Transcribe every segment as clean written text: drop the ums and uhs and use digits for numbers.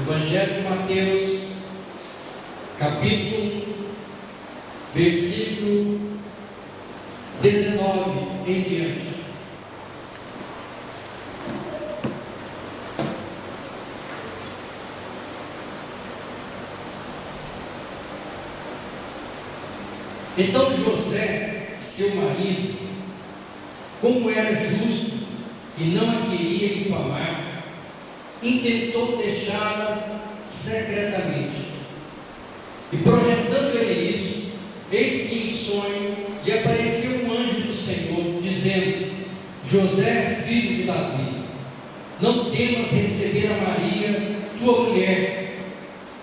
Evangelho de Mateus, capítulo, versículo 19 em diante. Então José, seu marido, como era justo e não a queria infamar, intentou deixá-la secretamente. E projetando ele isso, eis que em sonho lhe apareceu um anjo do Senhor, dizendo: José, filho de Davi, não temas receber a Maria, tua mulher,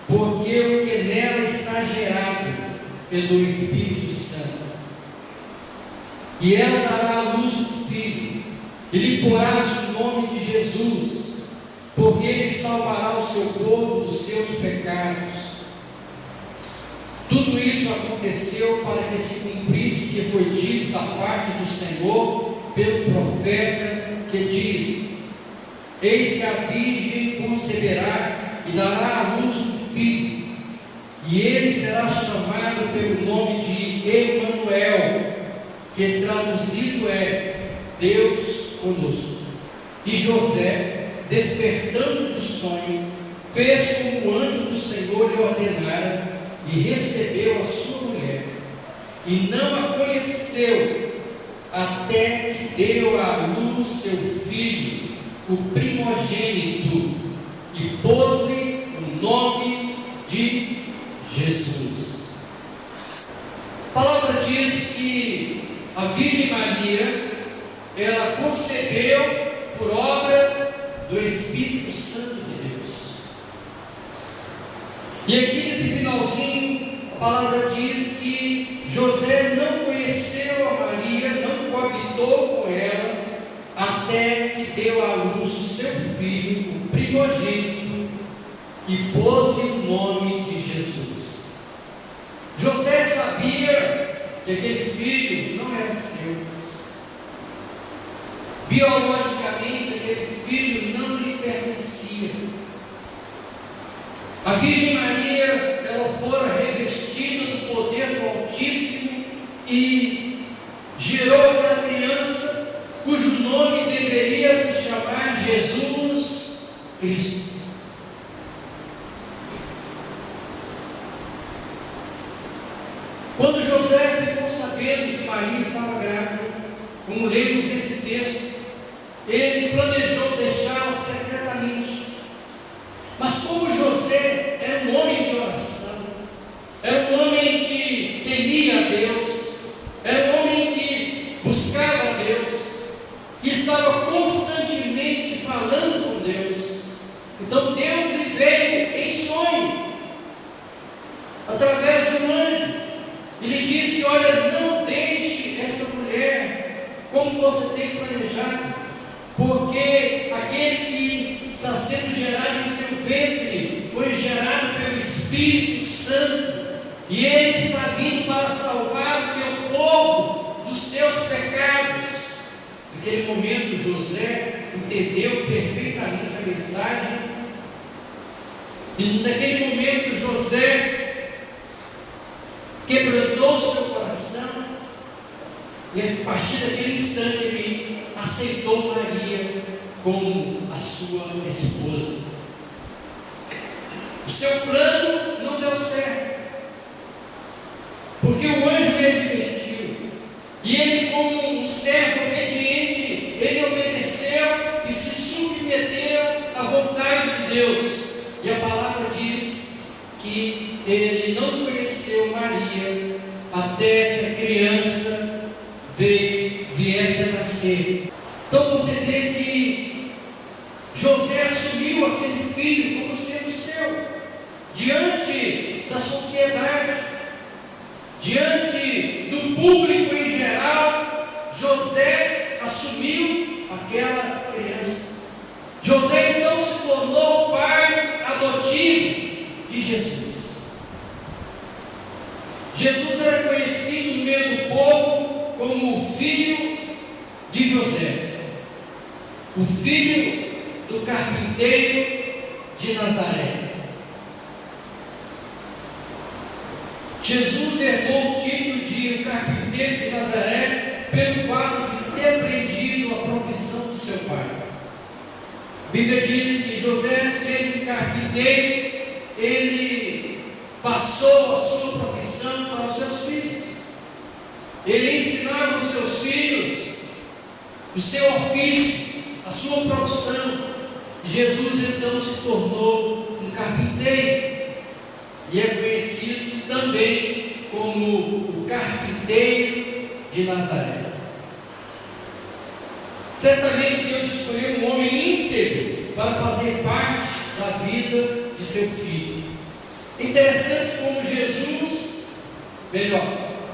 porque o que nela está gerado é do Espírito Santo. E ela dará à luz um filho, e lhe porás o nome de Jesus, porque ele salvará o seu povo dos seus pecados. Tudo isso aconteceu para que se cumprisse o que foi dito da parte do Senhor pelo profeta, que diz: Eis que a virgem conceberá e dará à luz um filho, e ele será chamado pelo nome de Emanuel, que traduzido é Deus conosco. E José, despertando do sonho, fez como o anjo do Senhor lhe ordenara, e recebeu a sua mulher, e não a conheceu, até que deu à luz seu filho, o primogênito, e pôs-lhe o nome de Jesus. A palavra diz que a Virgem Maria, ela concebeu por obra do Espírito Santo de Deus. E aqui nesse finalzinho, a palavra diz que José não conheceu a Maria, não coabitou com ela, até que deu à luz o seu filho, o primogênito, e pôs-lhe o nome de Jesus. José sabia que aquele filho não era seu. Biologicamente, aquele filho não lhe pertencia. A Virgem Maria, ela fora revestida do poder do Altíssimo e gerou aquela criança cujo nome deveria se chamar Jesus Cristo. Quando José ficou sabendo que Maria estava grávida, como lemos nesse texto, ele planejou deixá-la secretamente. Mas como José era um homem de oração, era um homem que temia a Deus, era um homem que buscava a Deus, que estava constantemente falando com Deus, então Deus lhe veio em sonho, através de um anjo, e lhe disse: olha, não deixe essa mulher como você tem planejado, porque aquele que está sendo gerado em seu ventre foi gerado pelo Espírito Santo, e ele está vindo para salvar o teu povo dos seus pecados. Naquele momento José entendeu perfeitamente a mensagem, e naquele momento José quebrantou seu coração, e a partir daquele instante ele aceitou Maria como a sua esposa. O seu plano não deu certo, porque o anjo lhe vestiu, e ele, como um servo obediente, ele obedeceu e se submeteu à vontade de Deus. E a palavra diz que ele não conheceu Maria até que a criança viesse a nascer. Então você vê que José assumiu aquele filho como sendo seu, diante da sociedade, diante do público em geral. José assumiu aquela criança. José então se tornou o pai adotivo de Jesus. Jesus era conhecido no meio do povo como o filho de José, o filho do carpinteiro de Nazaré. Jesus herdou o título de carpinteiro de Nazaré pelo fato de ter aprendido a profissão do seu pai. A Bíblia diz que José, sendo carpinteiro, ele passou a sua profissão para os seus filhos. Ele ensinava os seus filhos o seu ofício, a sua profissão. Jesus então se tornou um carpinteiro e é conhecido também como o carpinteiro de Nazaré. Certamente Deus escolheu um homem íntegro para fazer parte da vida de seu filho. É interessante como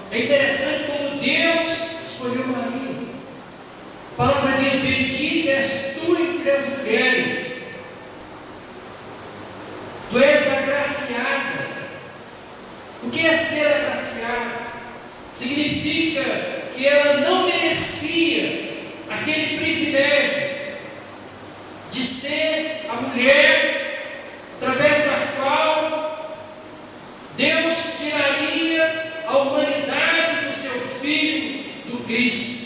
é interessante como Deus escolheu Maria. A palavra diz: bendita és tu entre as mulheres, tu és agraciada. O que é ser agraciada? Significa que ela não merecia aquele privilégio de ser a mulher através da qual Deus tiraria a humanidade do seu Filho, do Cristo.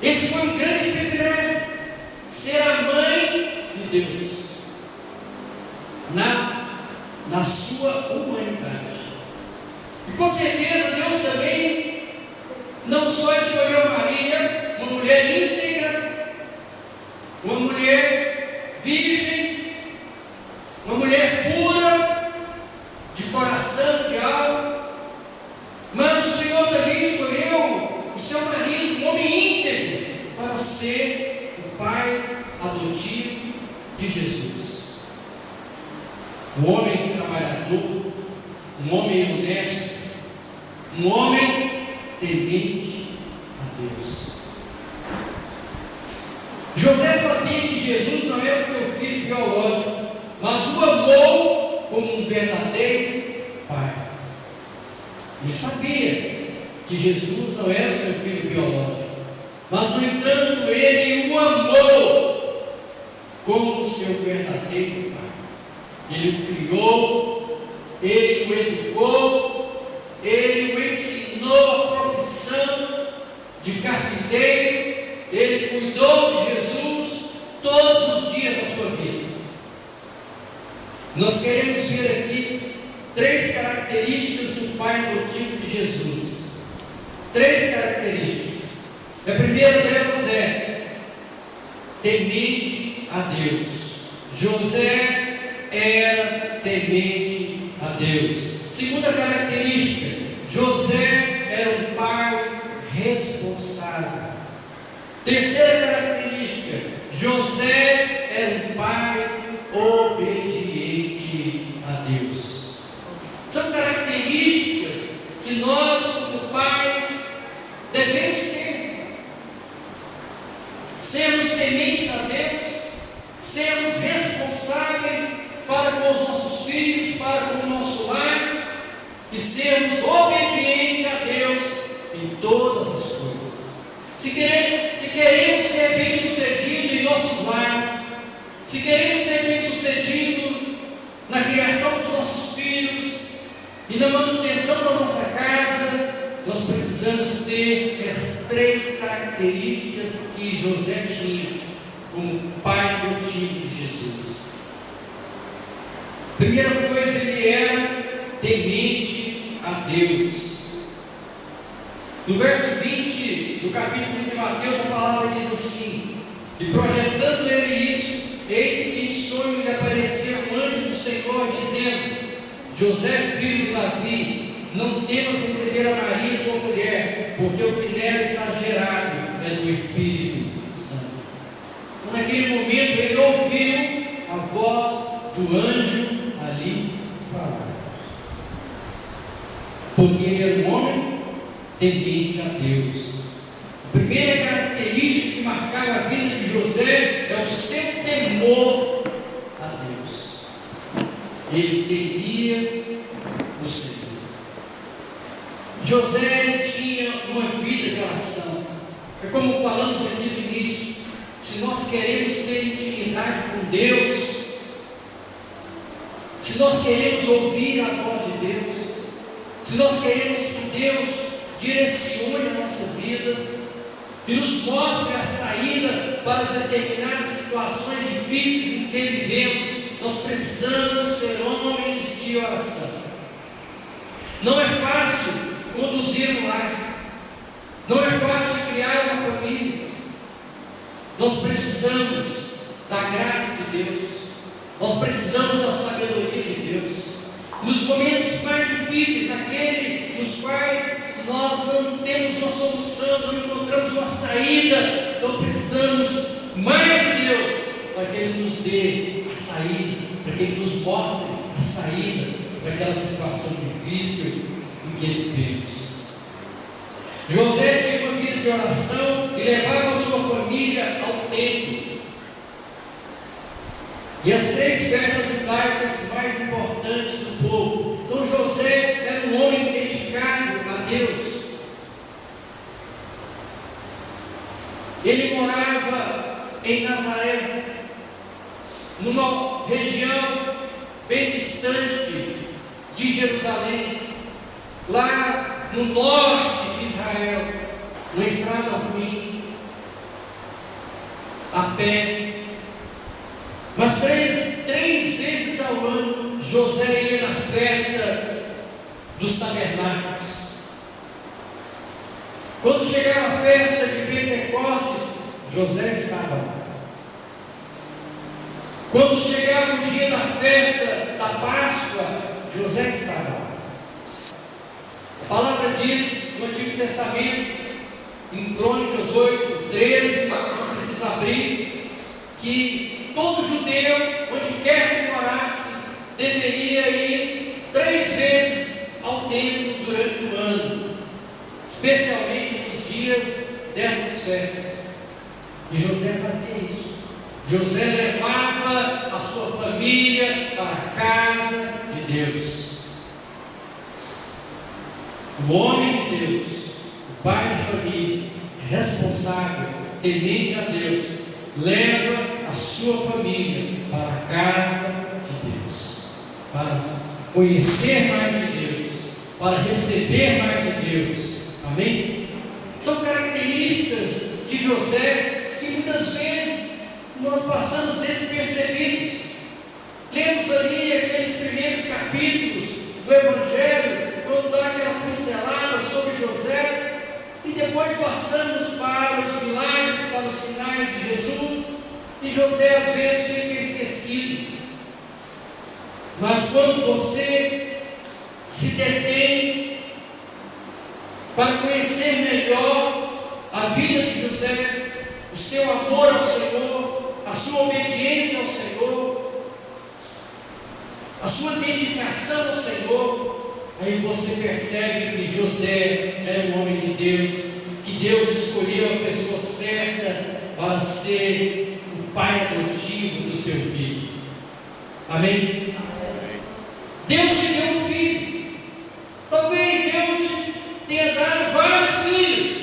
Esse foi um grande privilégio, ser a mãe de Deus na sua humanidade. E com certeza Deus também não só escolheu Maria, uma mulher íntegra, uma mulher virgem, uma mulher pura, de coração, de alma, mas o Senhor também escolheu o seu marido, um homem íntegro, para ser o pai adotivo de Jesus. Um homem trabalhador, um homem honesto, um homem temente a Deus. José sabia que Jesus não era seu filho biológico, mas o amou como um verdadeiro pai. Ele sabia que Jesus não era seu filho biológico, mas no entanto ele o amou como seu verdadeiro pai. Ele o criou, ele o educou, ele o ensinou a profissão de carpinteiro, ele cuidou de Jesus todos os dias da sua vida. Nós queremos ver aqui 3 características do pai adotivo de Jesus. 3 características. A primeira delas é temente a Deus. José era temente a Deus. Segunda característica: José era um pai responsável. Terceira característica: José era um pai obediente a Deus. São características que nós, como pais, devemos ter. Sermos tementes a Deus, sermos responsáveis para com os nossos filhos, para com o nosso lar, e sermos obedientes a Deus em todas as coisas. Se queremos ser bem-sucedidos em nossos lares, se queremos ser bem-sucedidos na criação dos nossos filhos e na manutenção da nossa casa, nós precisamos ter essas 3 características que José tinha como pai adotivo de Jesus. Primeira coisa, ele era temente a Deus. No verso 20 do capítulo 1 de Mateus, a palavra diz assim: e projetando ele isso, eis que em sonho lhe apareceu um anjo do Senhor, dizendo: José, filho de Davi, não temas receber a Maria, tua mulher, porque o que nela está gerado é do Espírito Santo. Então, naquele momento ele ouviu a voz do anjo ali falar, porque ele era um homem temente a Deus. A primeira característica que marcava a vida de José é o seu temor a Deus. Ele temia o Senhor. José tinha uma vida de oração. É como falamos aqui no início: se nós queremos ter intimidade com Deus, se nós queremos ouvir a voz de Deus, se nós queremos que Deus direcione a nossa vida e nos mostre a saída para as determinadas situações difíceis em que vivemos, nós precisamos ser homens de oração. Não é fácil conduzir um lar, não é fácil criar uma família. Nós precisamos da graça de Deus, nós precisamos da sabedoria de Deus. Nos momentos mais difíceis, naqueles nos quais nós não temos uma solução, não encontramos uma saída, então precisamos mais de Deus, para que Ele nos dê a saída, para que Ele nos mostre a saída para aquela situação difícil em que vivemos. José tinha uma vida de oração e levava a sua família ao templo. E as 3 festas judaicas mais importantes do povo. Então José era um homem dedicado a Deus. Ele morava em Nazaré, numa região bem distante de Jerusalém, lá no norte de Israel, uma estrada ruim, a pé. Mas três vezes ao ano, José ia na festa dos tabernáculos. Quando chegava a festa de Pentecostes, José estava lá. Quando chegava o dia da festa da Páscoa, José estava lá. A palavra diz no Antigo Testamento, em Crônicas 8:13, não precisa abrir, que todo judeu, onde quer que morasse, deveria ir 3 vezes ao templo durante o ano, especialmente nos dias dessas festas. E José fazia isso. José levava a sua família para a casa de Deus. O homem de Deus, o pai de família, responsável, temente a Deus, leva a sua família para a casa de Deus, para conhecer mais de Deus, para receber mais de Deus. Amém? São características de José que muitas vezes nós passamos despercebidos. Lemos ali aqueles primeiros capítulos do Evangelho, quando dá aquela pincelada sobre José, e depois passamos para os milagres, para os sinais de Jesus, e José às vezes fica esquecido. Mas quando você se detém para conhecer melhor a vida de José, o seu amor ao Senhor, a sua obediência ao Senhor, a sua dedicação ao Senhor, aí você percebe que José era um homem de Deus, que Deus escolheu a pessoa certa para ser o pai adotivo do seu filho. Amém? Deus te deu um filho. Talvez Deus tenha dado vários filhos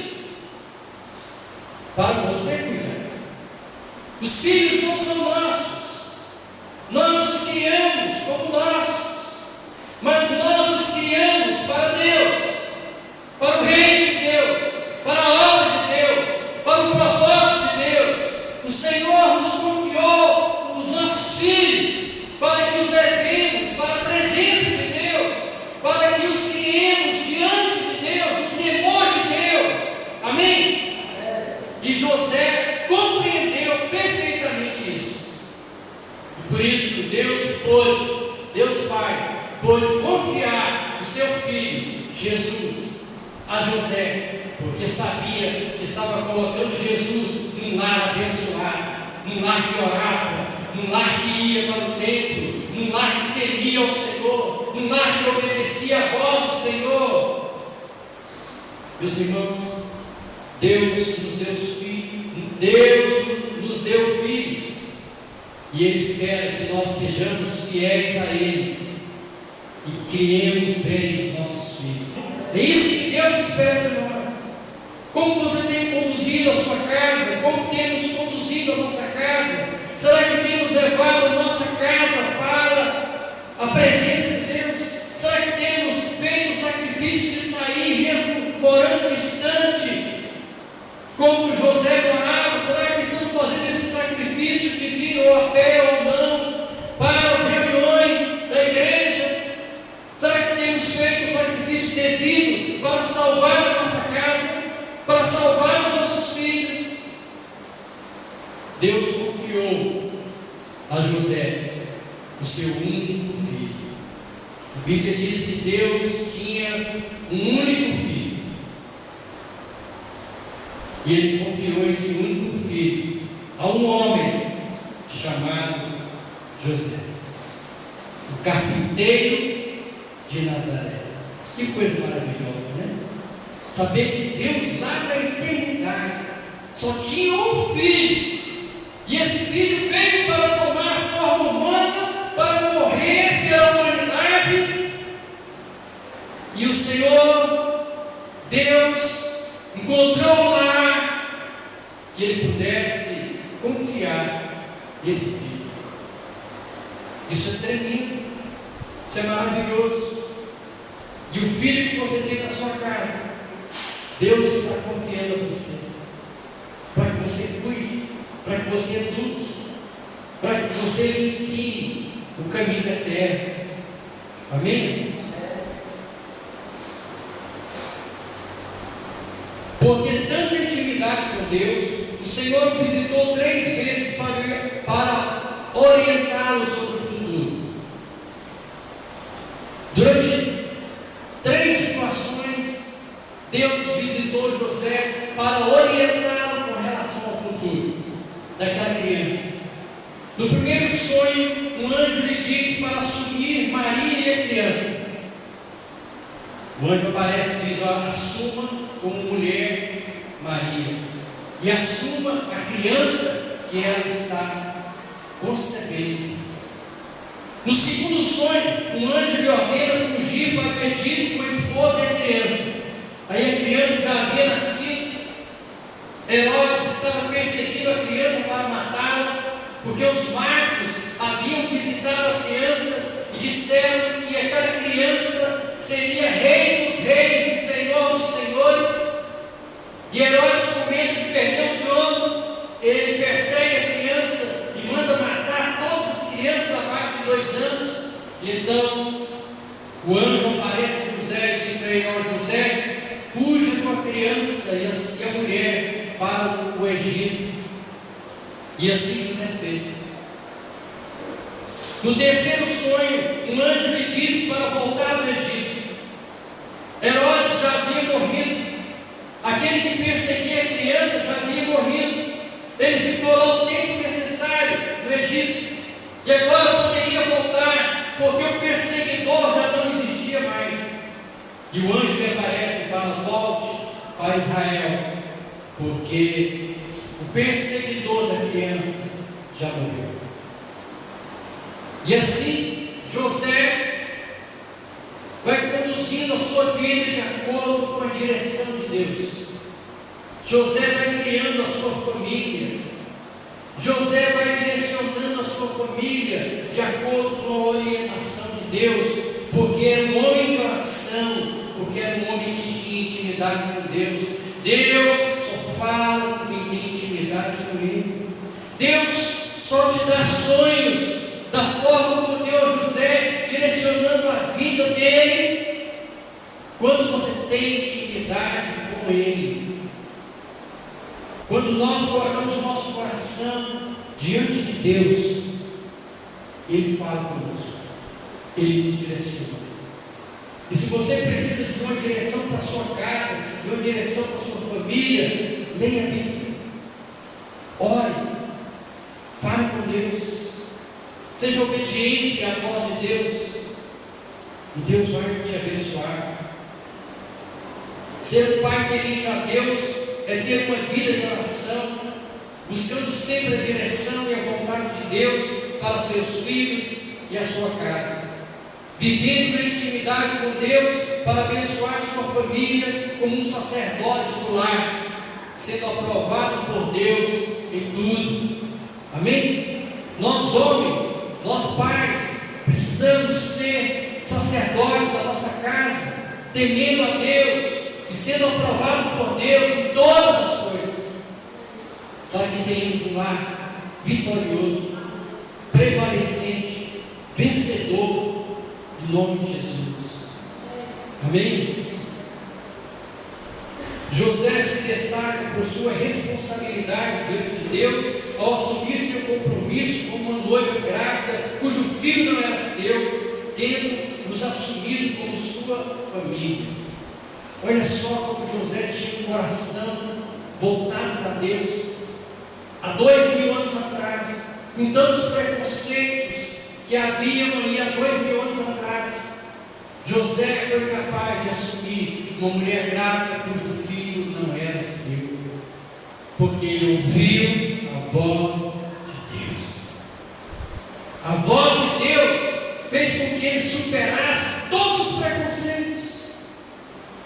para você cuidar. Os filhos não são nossos, nós os criamos como nossos, mas nós os criamos para Deus, para o reino de Deus, para a obra de Deus, para o propósito de Deus. O Senhor nos confiou os nossos filhos para que os levemos para a presença de Deus, para que os criemos diante de Deus, no temor de Deus. Amém? E José compreendeu perfeitamente isso. E por isso Deus Pai, pôde confiar o seu filho, Jesus, a José, porque sabia que estava colocando Jesus num lar abençoado, num lar que orava, num lar que ia para o templo, num lar que temia ao Senhor, num lar que obedecia a voz do Senhor. Meus irmãos, Deus nos deu filhos, e Ele espera que nós sejamos fiéis a Ele e criemos bem os nossos filhos. É isso que Deus espera de nós. Como você tem conduzido a sua casa? Como temos conduzido a nossa casa? Será que temos levado a nossa casa para a presença de Deus? Será que temos feito sacrifício sacrifício de sair, mesmo morando distante, como José morava? Será que estamos fazendo esse sacrifício de vir ou a pé ou não para as reuniões da igreja? Será que temos feito o sacrifício devido para salvar a nossa casa, para salvar os nossos filhos? Deus confiou a José o seu único filho. A Bíblia diz que Deus tinha um único filho, e Ele confiou esse único filho a um homem chamado José, o carpinteiro de Nazaré. Que coisa maravilhosa, né? Saber que Deus lá na eternidade só tinha um filho, e esse filho veio para tomar a forma humana, para morrer pela humanidade. E o Senhor Deus encontrou lá que Ele pudesse confiar nesse filho. Isso é tremendo, isso é maravilhoso. E o filho que você tem na sua casa, Deus está confiando a você, para que você cuide, para que você eduque, para que você lhe ensine o caminho eterno. Amém? Por ter tanta intimidade com Deus, o Senhor o visitou 3 vezes para orientá-lo sobre o futuro. Durante 3 situações, Deus visitou José para orientá-lo com relação ao futuro daquela criança. No primeiro sonho, um anjo lhe diz para assumir Maria e a criança. O anjo aparece e diz: assuma como mulher Maria, e assuma a criança que ela está concebendo. No segundo sonho, um anjo lhe ordena fugir para o Egito com a esposa e a criança. Aí a criança já havia nascido. Herodes estava perseguindo a criança para matá-la, porque os magos haviam visitado a criança e disseram que aquela criança seria rei dos reis e senhor dos senhores. E Herodes, com medo de perder o trono, ele persegue a criança e manda matar todas as crianças abaixo de 2 anos. E então o anjo aparece a José e diz para ele: José, fuja com a criança e a mulher para o Egito. E assim José fez. No terceiro sonho, um anjo lhe disse para voltar do Egito. Herodes já havia morrido. Aquele que perseguia a criança já havia morrido. Ele ficou lá o tempo necessário no Egito, e agora poderia voltar, porque o perseguidor já não existia mais. E o anjo lhe aparece e fala: volte para Israel, porque o perseguidor da criança já morreu. E assim José vai conduzindo a sua vida de acordo com a direção de Deus. José vai criando a sua família. José vai direcionando a sua família de acordo com a orientação de Deus, porque era um homem de oração, porque era um homem que tinha intimidade com Deus. Deus só fala com quem tem intimidade com Ele. Deus só te dá sonhos da forma como deu a José, direcionando a vida dele, quando você tem intimidade com Ele. Quando nós colocamos o nosso coração diante de Deus, Ele fala conosco, Ele nos direciona. E se você precisa de uma direção para a sua casa, de uma direção para a sua família, leia a Bíblia, ore, fale com Deus, seja obediente à voz de Deus, e Deus vai te abençoar. Ser um pai temente a Deus é ter uma vida de oração, buscando sempre a direção e a vontade de Deus para seus filhos e a sua casa, vivendo na intimidade com Deus para abençoar sua família como um sacerdote do lar, sendo aprovado por Deus em tudo. Amém? Nós homens, nós pais, precisamos ser sacerdotes da nossa casa, temendo a Deus e sendo aprovado por Deus em todas as coisas, para que tenhamos um lar vitorioso, prevalecente, vencedor, em nome de Jesus. Amém? José se destaca por sua responsabilidade diante de Deus ao assumir seu compromisso como uma noiva grávida, cujo filho não era seu, tendo os assumido como sua família. Olha só como José tinha um coração voltado para Deus. Há 2000 anos atrás, com tantos preconceitos que haviam ali há 2000 anos atrás, José foi capaz de assumir uma mulher grávida cujo filho não era seu, porque ele ouviu a voz de Deus. A voz de Deus fez com que ele superasse todos os preconceitos,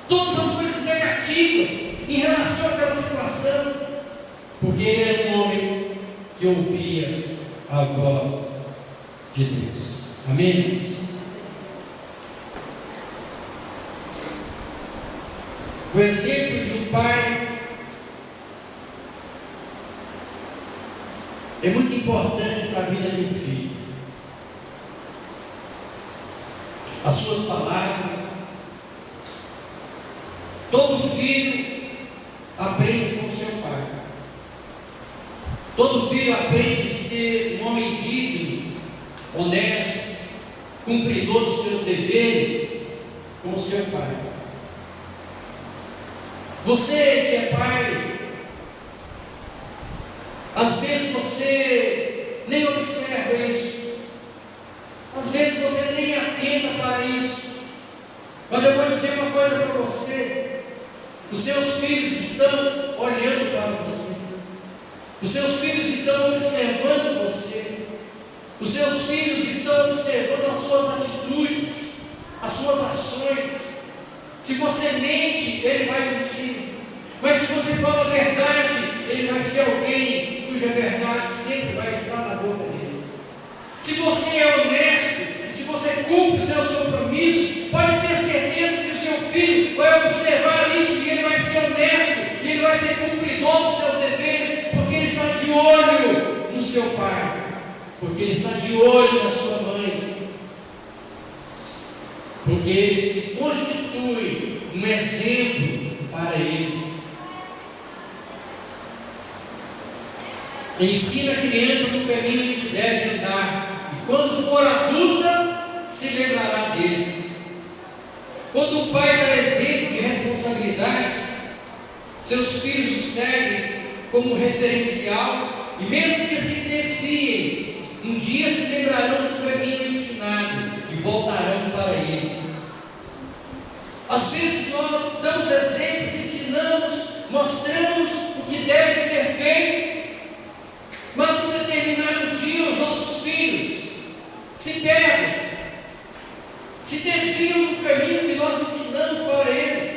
todas as coisas negativas em relação àquela situação, porque ele era um homem que ouvia a voz de Deus. Amém? O exemplo de um pai é muito importante para a vida de um filho. As suas palavras. Todo filho aprende com seu pai. Todo filho aprende a ser um homem digno, honesto, cumpridor dos seus deveres com o seu pai. Você que é pai, às vezes você nem observa isso, às vezes você nem atenta para isso, mas eu vou dizer uma coisa para você: os seus filhos estão olhando para você, os seus filhos estão observando você, os seus filhos estão observando as suas atitudes, as suas ações. Se você mente, ele vai mentir, mas se você fala a verdade, ele vai ser alguém cuja verdade sempre vai estar na boca dele. Se você é honesto, se você cumpre os seus compromissos, pode ter certeza que o seu filho vai observar isso e ele vai ser honesto, e ele vai ser cumpridor dos seus deveres, porque ele está de olho no seu pai, porque ele está de olho na sua mãe, porque ele se constitui um exemplo para eles. Ensina a criança no caminho em que deve andar, e quando for adulta, se lembrará dele. Quando o pai dá exemplo de responsabilidade, seus filhos o seguem como referencial, e mesmo que se desviem, um dia se lembrarão do caminho ensinado e voltarão para ele. Às vezes nós damos exemplos, ensinamos, mostramos o que deve ser feito, mas num determinado dia os nossos filhos se perdem, se desviam do caminho que nós ensinamos para eles.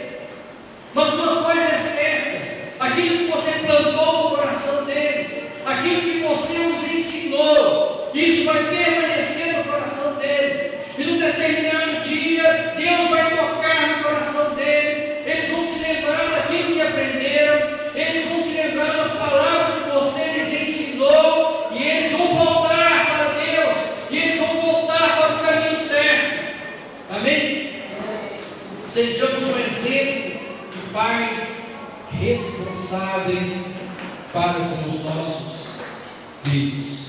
Mas uma coisa é certa: aquilo que você plantou no coração deles, aquilo que você os ensinou, isso vai permanecer no coração deles, e num determinado dia Deus vai tocar no coração deles, eles vão se lembrar daquilo que aprenderam, eles vão se lembrar das palavras que você lhes ensinou, e eles vão voltar para Deus, e eles vão voltar para o caminho certo. Amém? Sejamos um exemplo de pais responsáveis para com os nossos filhos.